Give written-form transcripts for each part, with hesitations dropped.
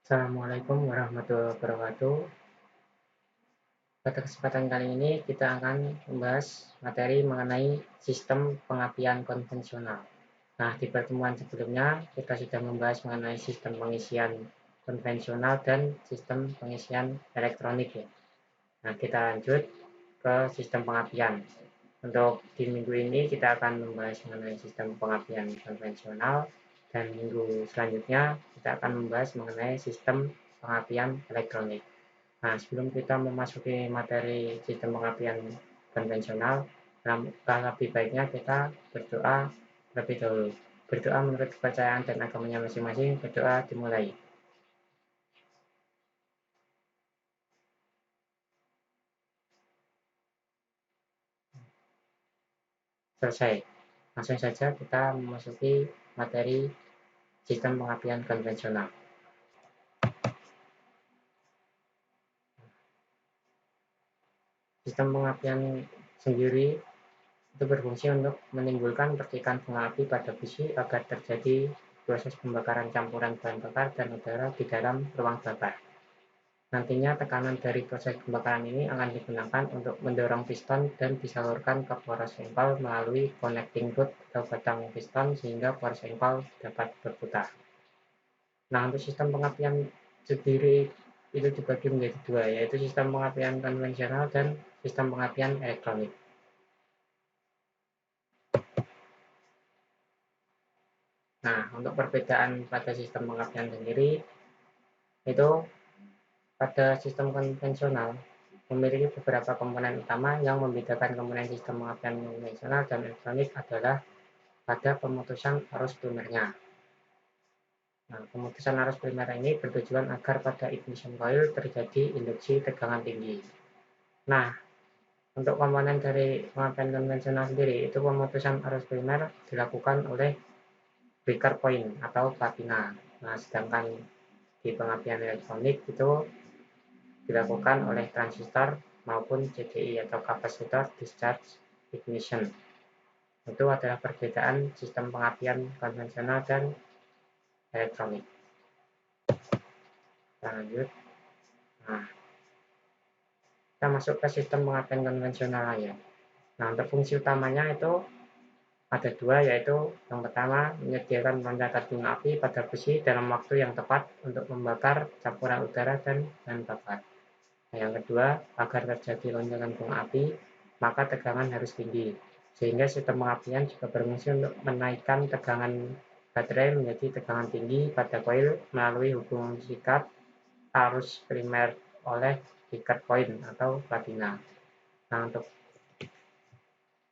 Assalamualaikum warahmatullahi wabarakatuh. Pada kesempatan kali ini kita akan membahas materi mengenai sistem pengapian konvensional. Nah, di pertemuan sebelumnya kita sudah membahas mengenai sistem pengisian konvensional dan sistem pengisian elektronik ya. Nah, kita lanjut ke sistem pengapian. Untuk di minggu ini kita akan membahas mengenai sistem pengapian konvensional dan minggu selanjutnya kita akan membahas mengenai sistem pengapian elektronik. Nah, sebelum kita memasuki materi sistem pengapian konvensional, lebih baiknya kita berdoa terlebih dahulu. Berdoa menurut kepercayaan dan agamanya masing-masing, berdoa dimulai. Selesai. Langsung saja kita memasuki materi sistem pengapian konvensional. Sistem pengapian sendiri itu berfungsi untuk menimbulkan percikan bunga api pada besi agar terjadi proses pembakaran campuran bahan bakar dan udara di dalam ruang bakar. Nantinya tekanan dari proses pembakaran ini akan digunakan untuk mendorong piston dan disalurkan ke poros engkol melalui connecting rod atau batang piston sehingga poros engkol dapat berputar. Nah, untuk sistem pengapian sendiri itu dibagi menjadi dua, yaitu sistem pengapian konvensional dan sistem pengapian elektronik. Nah, untuk perbedaan pada sistem pengapian sendiri, itu pada sistem konvensional memiliki beberapa komponen utama. Yang membedakan komponen sistem pengapian konvensional dan elektronik adalah pada pemutusan arus primernya. Nah, pemutusan arus primer ini bertujuan agar pada ignition coil terjadi induksi tegangan tinggi. Nah, untuk komponen dari pengapian konvensional sendiri, itu pemutusan arus primer dilakukan oleh breaker point atau platina. Nah, sedangkan di pengapian elektronik itu dilakukan oleh transistor maupun CDI atau capacitor discharge ignition. Itu adalah perbedaan sistem pengapian konvensional dan elektronik. Kita lanjut. Nah, kita masuk ke sistem pengapian konvensional ya. Nah, untuk fungsi utamanya itu ada dua, yaitu yang pertama menyediakan pancaran bunga api pada besi dalam waktu yang tepat untuk membakar campuran udara dan bahan bakar. Nah, yang kedua, agar terjadi lonjakan bunga api, maka tegangan harus tinggi, sehingga sistem pengapian juga berfungsi untuk menaikkan tegangan baterai menjadi tegangan tinggi pada koil melalui hubungan sikat arus primer oleh breaker point atau platina. Nah, untuk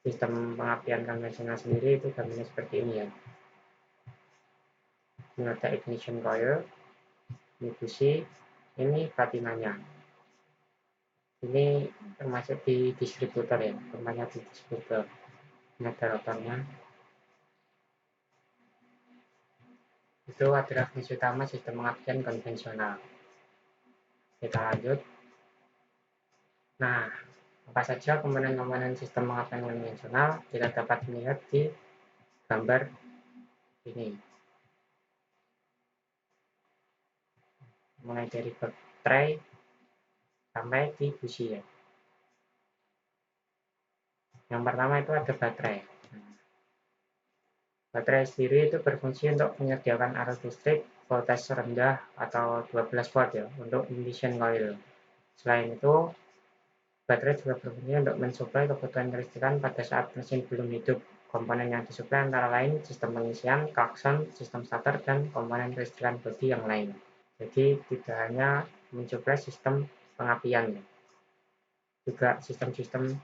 sistem pengapian konvensional sendiri itu gambarnya seperti ini ya. Ini ada ignition coil, ini busi, ini platinanya. Ini termasuk di distributor ya, tempatnya di distributor. Ini ada rotornya. Itu adalah fungsi utama sistem pengapian konvensional. Kita lanjut. Nah, apa saja komponen-komponen sistem pengapian konvensional kita dapat melihat di gambar ini. Mulai dari baterai sampai di busi ya. Yang pertama itu ada baterai. Baterai sendiri itu berfungsi untuk menyediakan arus listrik voltage rendah atau 12 volt ya untuk ignition coil. Selain itu, baterai juga berfungsi untuk mensuplai kebutuhan kelistrikan pada saat mesin belum hidup. Komponen yang disuplai antara lain sistem pengisian, klakson, sistem starter, dan komponen kelistrikan bodi yang lain. Jadi tidak hanya mensuplai sistem pengapian, juga sistem-sistem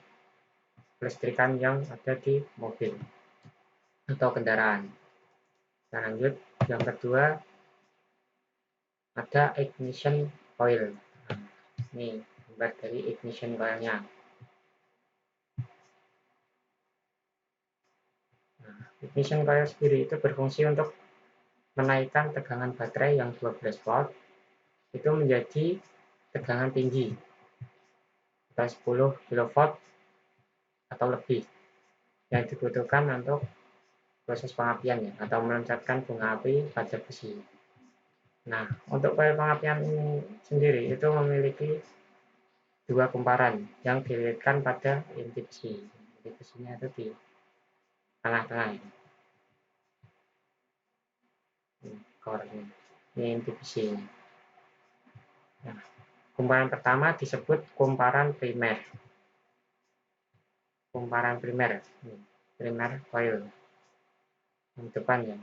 kelistrikan yang ada di mobil atau kendaraan. Kita lanjut. Yang kedua ada ignition coil. Ini gambar dari ignition coilnya. Ignition coil sendiri itu berfungsi untuk menaikkan tegangan baterai yang 12 volt itu menjadi tegangan tinggi atau 10 kV atau lebih yang dibutuhkan untuk proses pengapian ya, atau meloncatkan bunga api pada besi. Nah, untuk koil pengapian ini sendiri itu memiliki dua kumparan yang dililitkan pada inti besi. Inti besinya itu di tengah-tengah ini. Ini inti besi. Nah, kumparan pertama disebut kumparan primer. Kumparan primer, primer coil. Yang depan ya.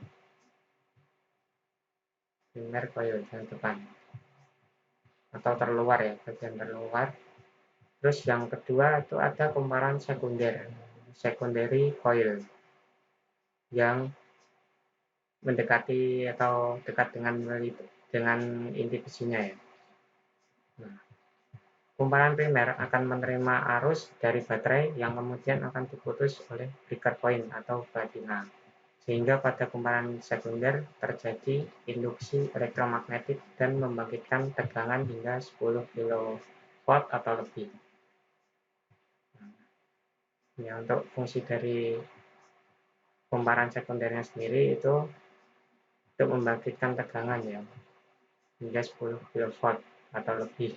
Primer coil yang depan. Atau terluar ya, bagian terluar. Terus yang kedua itu ada kumparan sekunder. Secondary coil. Yang mendekati atau dekat dengan inti besinya ya. Nah, kumparan primer akan menerima arus dari baterai yang kemudian akan diputus oleh breaker point atau platina. Sehingga pada kumparan sekunder terjadi induksi elektromagnetik dan membangkitkan tegangan hingga 10 kV atau lebih. Ya, untuk fungsi dari kumparan sekundernya sendiri itu untuk membangkitkan tegangan ya hingga 10 kV atau lebih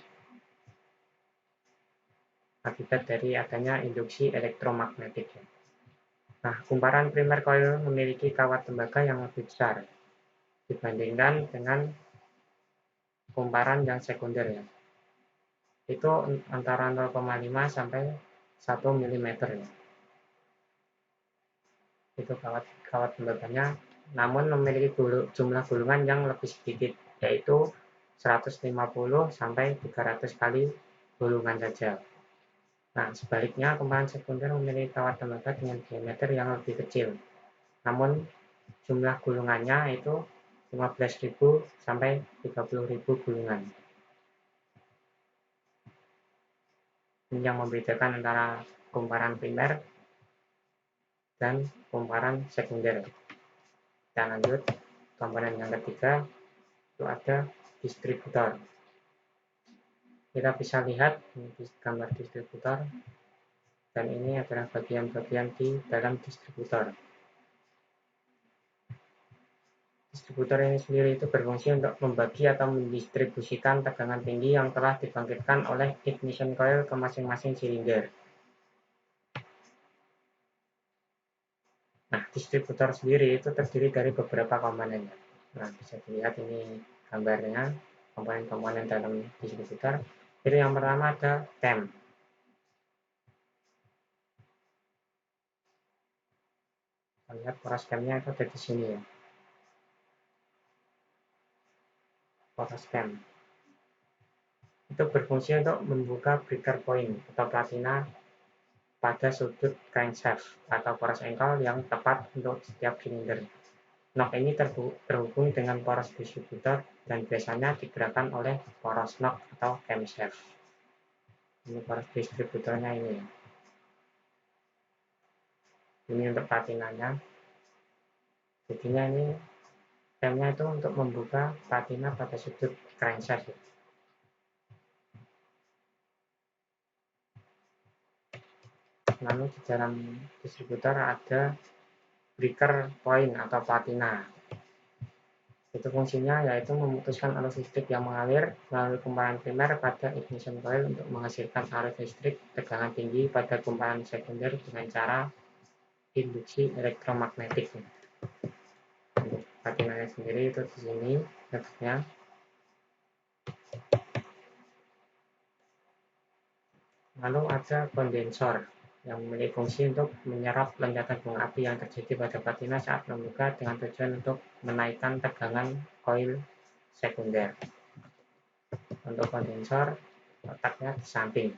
akibat dari adanya induksi elektromagnetik. Nah, kumparan primer coil memiliki kawat tembaga yang lebih besar dibandingkan dengan kumparan yang sekunder ya. Itu antara 0,5 sampai 1 mm ya. Itu kawat tembaganya, namun memiliki jumlah gulungan yang lebih sedikit, yaitu 150 sampai 300 kali gulungan saja. Nah, sebaliknya kumparan sekunder memiliki kawat tembaga dengan diameter yang lebih kecil, namun jumlah gulungannya itu 15.000 sampai 30.000 gulungan. Ini yang membedakan antara kumparan primer dan kumparan sekunder. Kita lanjut, komponen yang ketiga itu ada distributor. Kita bisa lihat di gambar distributor, dan ini adalah bagian-bagian di dalam distributor. Distributor ini sendiri itu berfungsi untuk membagi atau mendistribusikan tegangan tinggi yang telah dibangkitkan oleh ignition coil ke masing-masing silinder. Nah, distributor sendiri itu terdiri dari beberapa komponen. Nah, bisa dilihat ini gambarnya, komponen-komponen dalam distributor. Jadi yang pertama ada cam. Kita lihat poros camnya itu ada di sini ya. Poros cam. Itu berfungsi untuk membuka breaker point atau platina pada sudut crankshaft atau poros engkol yang tepat untuk setiap silinder. Knob ini terhubung dengan poros distributor dan biasanya digerakkan oleh poros knob atau camshaft. Ini poros distributornya ini. Ini untuk platinanya. Jadinya ini camnya itu untuk membuka platina pada sudut crankshaft. Lalu di dalam distributor ada breaker point atau platina. Itu fungsinya yaitu memutuskan arus listrik yang mengalir melalui kumparan primer pada ignition coil untuk menghasilkan arus listrik tegangan tinggi pada kumparan sekunder dengan cara induksi elektromagnetik. Untuk platinanya sendiri itu di sini letaknya. Lalu ada kondensor yang memiliki fungsi untuk menyerap lonjakan bunga api yang terjadi pada platina saat membuka dengan tujuan untuk menaikkan tegangan koil sekunder. Untuk kondensor letaknya di samping.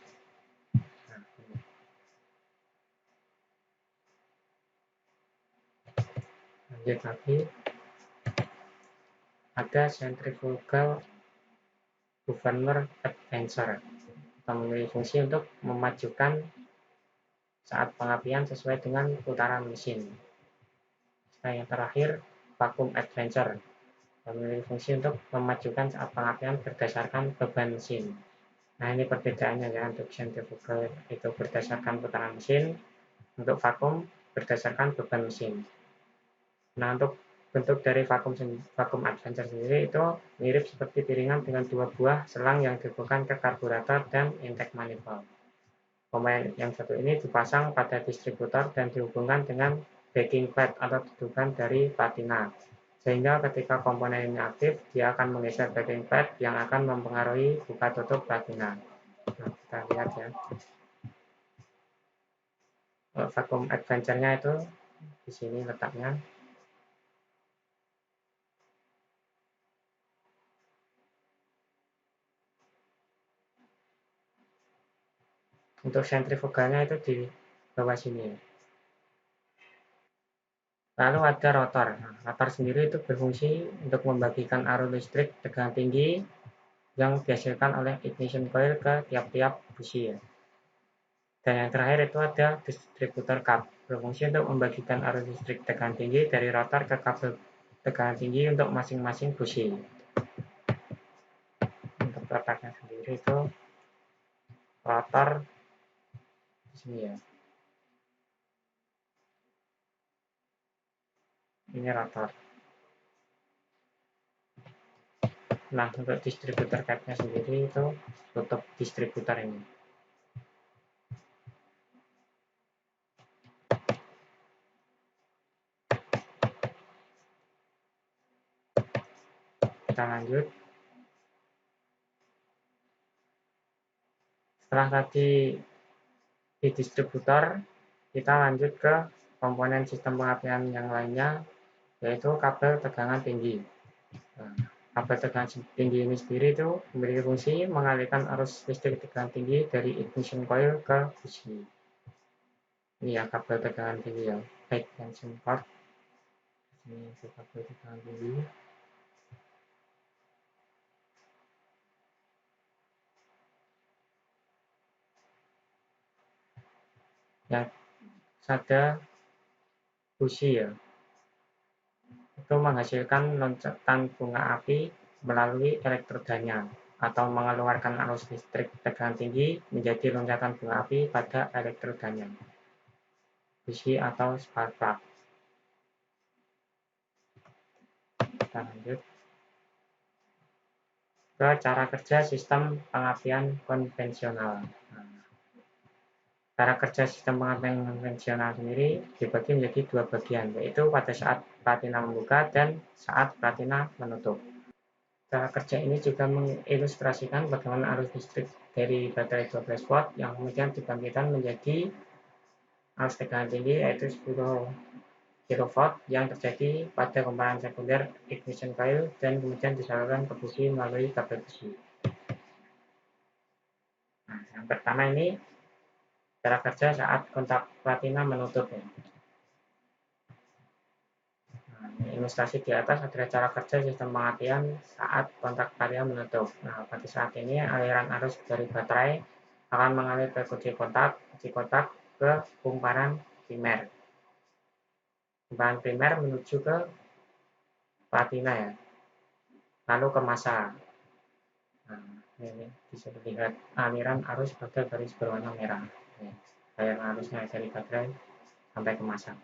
Lanjut lagi, ada centrifugal governor advancer yang memiliki fungsi untuk memajukan saat pengapian sesuai dengan putaran mesin. Nah, yang terakhir, vacuum advancer yang memiliki fungsi untuk memajukan saat pengapian berdasarkan beban mesin. Nah, ini perbedaannya ya, untuk centrifugal itu berdasarkan putaran mesin, untuk vakum berdasarkan beban mesin. Nah, untuk Bentuk dari vakum adventure sendiri itu mirip seperti piringan dengan dua buah selang yang dihubungkan ke karburator dan intake manifold. Komponen yang satu ini dipasang pada distributor dan dihubungkan dengan backing plate atau dudukan dari patina. Sehingga ketika komponen ini aktif, dia akan menggeser backing plate yang akan mempengaruhi buka tutup patina. Nah, kita lihat ya. Vakum adventure-nya itu di sini letaknya. Untuk sentrifugalnya itu di bawah sini. Lalu ada rotor. Nah, rotor sendiri itu berfungsi untuk membagikan arus listrik tegangan tinggi yang dihasilkan oleh ignition coil ke tiap-tiap busi ya. Dan yang terakhir itu ada distributor cup, berfungsi untuk membagikan arus listrik tegangan tinggi dari rotor ke kabel tegangan tinggi untuk masing-masing busi. Untuk letaknya sendiri itu rotor di sini ya. Ini rotor. Nah, untuk distributor cap-nya sendiri itu tutup distributor ini. Kita lanjut. Setelah tadi di distributor, kita lanjut ke komponen sistem pengapian yang lainnya, yaitu kabel tegangan tinggi. Nah, kabel tegangan tinggi ini sendiri itu memiliki fungsi mengalirkan arus listrik tegangan tinggi dari ignition coil ke busi. Ini ya kabel tegangan tinggi ya, high tension cord. Ini kabel tegangan tinggi. Yang ada busi ya, itu menghasilkan loncatan bunga api melalui elektrodanya atau mengeluarkan arus listrik tegangan tinggi menjadi loncatan bunga api pada elektrodanya, busi atau spark plug. Kita lanjut ke cara kerja sistem pengapian konvensional. Cara kerja sistem pengapian konvensional sendiri dibagi menjadi dua bagian, yaitu pada saat platina membuka dan saat platina menutup. Cara kerja ini juga mengilustrasikan bagaimana arus listrik dari baterai 12 volt yang kemudian dibangkitkan menjadi arus tegangan tinggi yaitu 10 kV yang terjadi pada kumparan sekunder ignition coil dan kemudian disalurkan ke busi melalui kabel busi. Nah, yang pertama ini cara kerja saat kontak platina menutup ya. Nah, ilustrasi di atas adalah cara kerja sistem pengapian saat kontak platina menutup. Nah, pada saat ini aliran arus dari baterai akan mengalir ke kunci kontak ke kumparan primer. Kumparan primer menuju ke platina ya, lalu ke massa. Nah, ini bisa dilihat aliran arus pada garis berwarna merah. Aliran arusnya dari baterai sampai ke massa.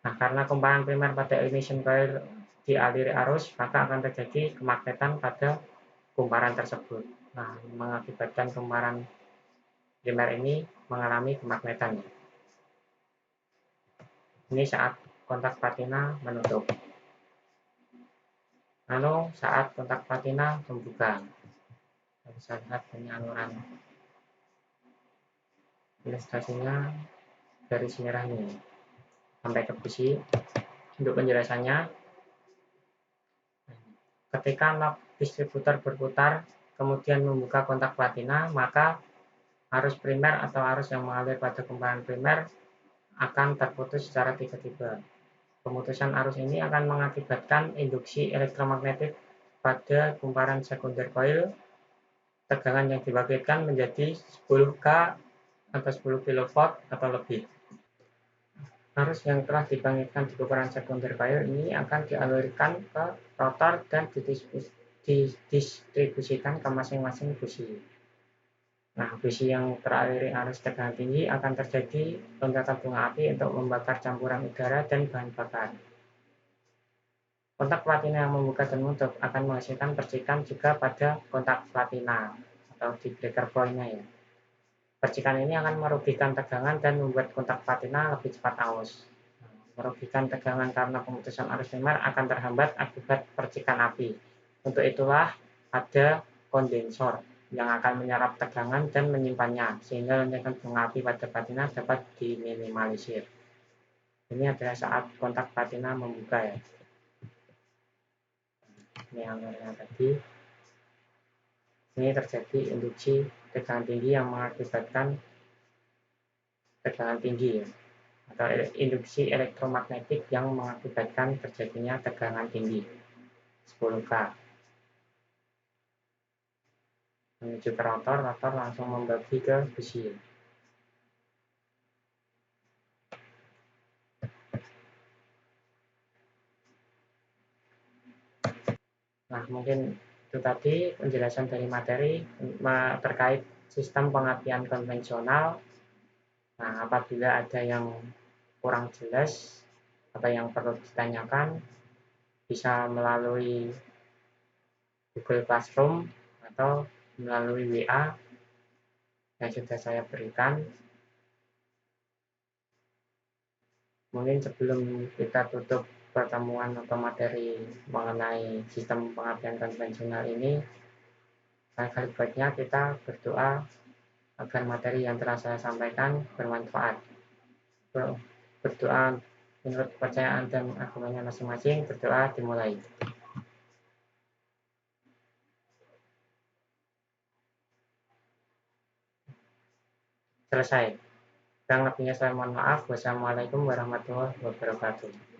Nah, karena kumparan primer pada ignition coil dialiri arus, maka akan terjadi kemagnetan pada kumparan tersebut. Nah, mengakibatkan kumparan primer ini mengalami kemagnetan. Ini saat kontak platina menutup. Lalu saat kontak platina membuka, bisa lihat penyaluran ilustrasinya dari merah ini sampai ke busi. Untuk penjelasannya, ketika knob distributor berputar kemudian membuka kontak platina, maka arus primer atau arus yang mengalir pada kumparan primer akan terputus secara tiba-tiba. Pemutusan arus ini akan mengakibatkan induksi elektromagnetik pada kumparan sekunder coil. Tegangan yang dibangkitkan menjadi 10K atau 10 kV atau lebih. Arus yang telah dibangkitkan di kumparan sekunder coil ini akan dialirkan ke rotor dan didistribusikan ke masing-masing busi. Nah, busi yang teraliri arus tegangan tinggi akan terjadi loncatan bunga api untuk membakar campuran udara dan bahan bakar. Kontak platina yang membuka dan menutup akan menghasilkan percikan juga pada kontak platina atau di breaker point-nya ya. Percikan ini akan merugikan tegangan dan membuat kontak platina lebih cepat aus. Merugikan tegangan karena pemutusan arus primer akan terhambat akibat percikan api. Untuk itulah ada kondensor yang akan menyerap tegangan dan menyimpannya, sehingga lonjakan bunga api pada platina dapat diminimalisir. Ini adalah saat kontak platina membuka ya. Ini gambarnya tadi. Ini terjadi induksi tegangan tinggi yang mengakibatkan tegangan tinggi ya, atau induksi elektromagnetik yang mengakibatkan terjadinya tegangan tinggi 10 K. Menuju ke rotor, rotor langsung membagi ke besi. Nah, mungkin itu tadi penjelasan dari materi terkait sistem pengapian konvensional. Nah, apabila ada yang kurang jelas atau yang perlu ditanyakan, bisa melalui Google Classroom atau melalui WA yang sudah saya berikan. Mungkin sebelum kita tutup pertemuan atau materi mengenai sistem pengapian konvensional ini, kali baiknya kita berdoa agar materi yang telah saya sampaikan bermanfaat. Berdoa menurut kepercayaan dan agamanya masing-masing, berdoa dimulai. Selesai. Kurang lebihnya saya mohon maaf. Wassalamualaikum warahmatullahi wabarakatuh.